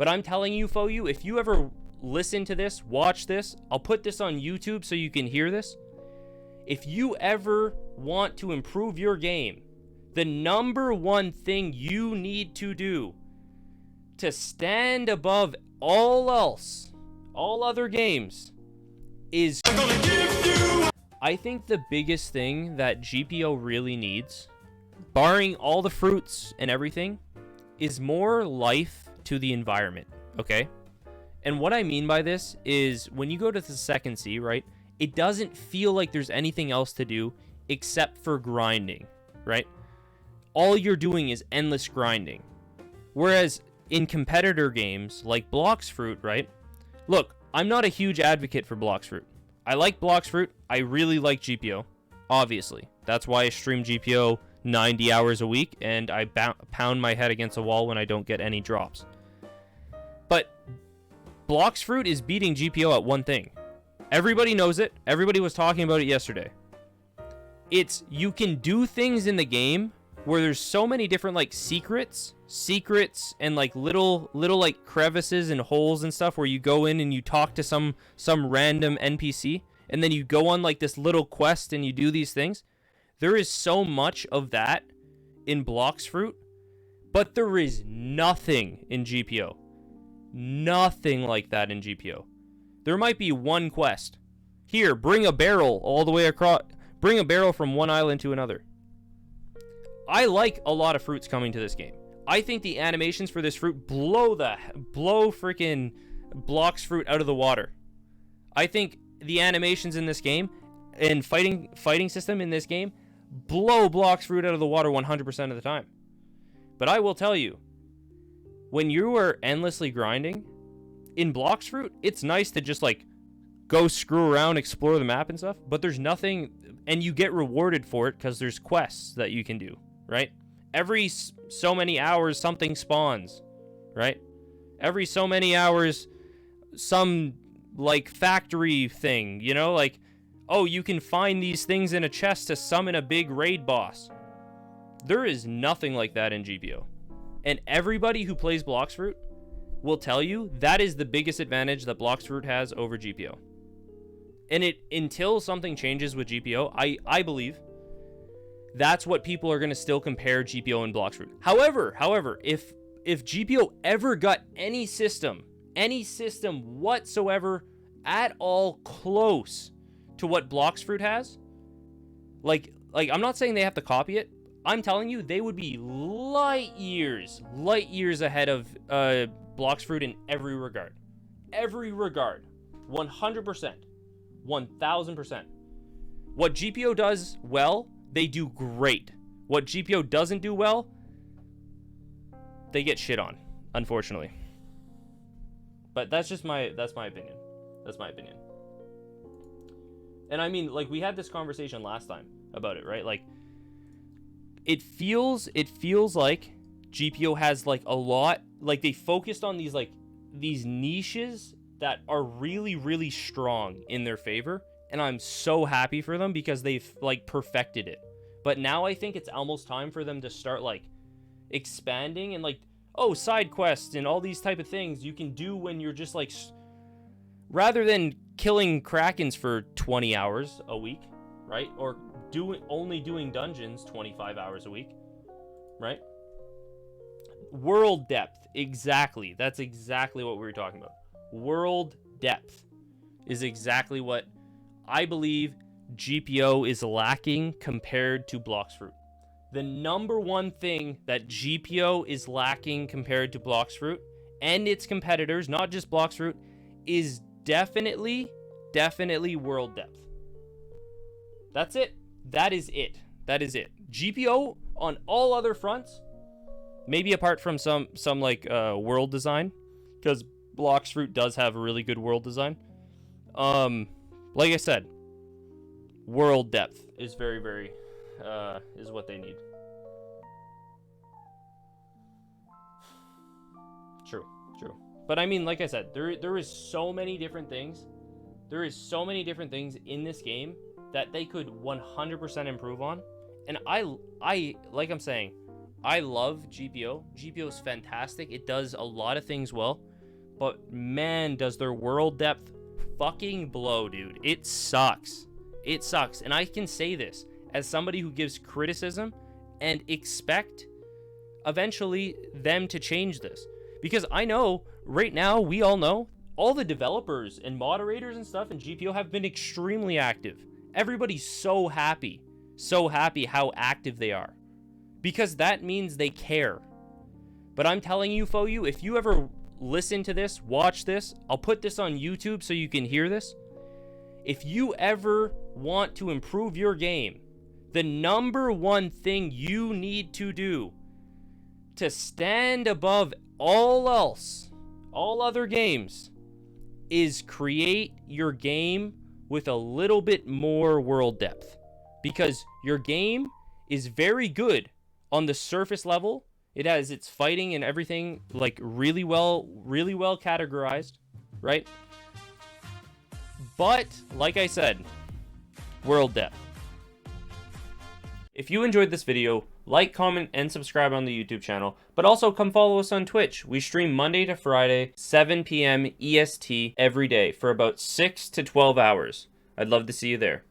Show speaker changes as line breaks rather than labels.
But I'm telling you, Phoeyu, if you ever listen to this, watch this, I'll put this on YouTube so you can hear this. If you ever want to improve your game, the number one thing you need to do to stand above all else, all other games, is... I think the biggest thing that GPO really needs, barring all the fruits and everything, is more life to the environment, okay? And what I mean by this is when you go to the second sea, right, it doesn't feel like there's anything else to do except for grinding, right? All you're doing is endless grinding. Whereas in competitor games like Blox Fruit, right? Look, I'm not a huge advocate for Blox Fruit. I like Blox Fruit. I really like GPO, obviously. That's why I stream GPO 90 hours a week, and I pound my head against a wall when I don't get any drops. But Blox Fruit is beating GPO at one thing. Everybody knows it. Everybody was talking about it yesterday. It's you can do things in the game where there's so many different like secrets and like little like crevices and holes and stuff where you go in and you talk to some random NPC and then you go on like this little quest and you do these things. There is so much of that in Blox Fruit, but there is nothing in GPO. Nothing like that in GPO. There might be one quest. Here, bring a barrel all the way across. Bring a barrel from one island to another. I like a lot of fruits coming to this game. I think the animations for this fruit blow freaking Blox Fruit out of the water. I think the animations in this game and fighting system in this game blow Blox Fruit out of the water 100% of the time. But I will tell you, when you are endlessly grinding in Blox Fruit, it's nice to just like go screw around, explore the map and stuff, but there's nothing, and you get rewarded for it because there's quests that you can do, right? Every so many hours something spawns, right? Every so many hours some like factory thing, you know, like, oh, you can find these things in a chest to summon a big raid boss. There is nothing like that in GPO. And everybody who plays Blox Fruit will tell you that is the biggest advantage that Blox Fruit has over GPO. And until something changes with GPO, I believe that's what people are going to still compare GPO and Blox Fruit. However, if GPO ever got any system whatsoever at all close to what Blox Fruit has, like I'm not saying they have to copy it. I'm telling you, they would be light years ahead of Blox Fruit in every regard. 100%. 1000%. What GPO does well, they do great. What GPO doesn't do well, they get shit on, unfortunately. But that's my opinion. That's my opinion. And I mean, like, we had this conversation last time about it, right? Like, it feels like GPO has like a lot, like they focused on these niches that are really, really strong in their favor. And I'm so happy for them because they've like perfected it. But now I think it's almost time for them to start like expanding and like, oh, side quests and all these type of things you can do when you're just like, rather than killing Krakens for 20 hours a week, right? Or only doing dungeons 25 hours a week, right? World depth, exactly. That's exactly what we were talking about. World depth is exactly what I believe GPO is lacking compared to Blox Fruit. The number one thing that GPO is lacking compared to Blox Fruit and its competitors, not just Blox Fruit, is definitely world depth. That's it. That is it. GPO on all other fronts, maybe apart from some like world design, because Blox Fruit does have a really good world design. Like I said, world depth is very is what they need. True. But I mean, like I said, there is so many different things. There is so many different things in this game that they could 100% improve on. And I like I'm saying, I love GPO. GPO is fantastic. It does a lot of things well. But man, does their world depth fucking blow, dude. It sucks. It sucks. And I can say this as somebody who gives criticism and expect eventually them to change this. Because I know right now, we all know, all the developers and moderators and stuff in GPO have been extremely active. Everybody's so happy how active they are. Because that means they care. But I'm telling you, Phoeyu, if you ever listen to this, watch this, I'll put this on YouTube so you can hear this. If you ever want to improve your game, the number one thing you need to do to stand above all else, all other games, is create your game with a little bit more world depth. Because your game is very good on the surface level. It has its fighting and everything like really well categorized, right? But like I said, world depth. If you enjoyed this video, like, comment, and subscribe on the YouTube channel, but also come follow us on Twitch. We stream Monday to Friday, 7 p.m. EST every day for about 6 to 12 hours. I'd love to see you there.